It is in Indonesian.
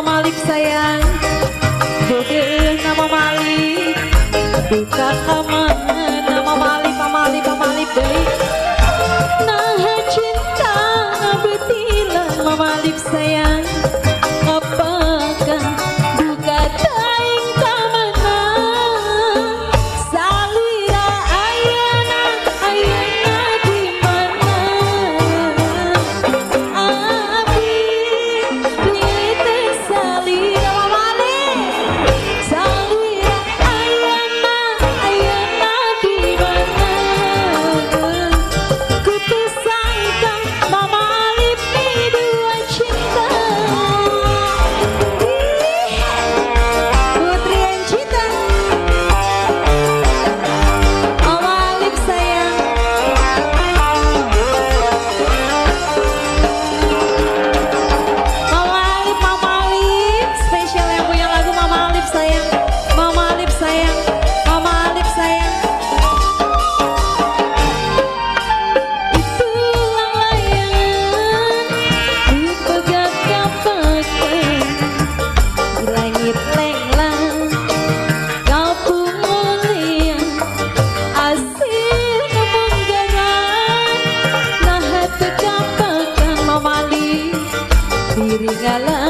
Mama Malip sayang, dede nama Malip, buka kamar nama Malip, Mama Malip, Mama Malip deh. Nah cinta betila Mama Malip sayang, apakah buka taing tamana, salira ayana ayana di mana, abi liete salira Mama Malip, salira ayana ayana di mana, ku tersangka Mama Malip ni dua cinta. Putri yang cinta Mama Malip sayang, Mama Malip spesial yang punya lagu Mama Malip sayang, Mama Malip sayang, Mama Malip sayang. Itulah layangan dipegang pakai di langit lenglang, kau pun mulia asih menggerak, nah hati kapakan Mama Malip diri ngalah.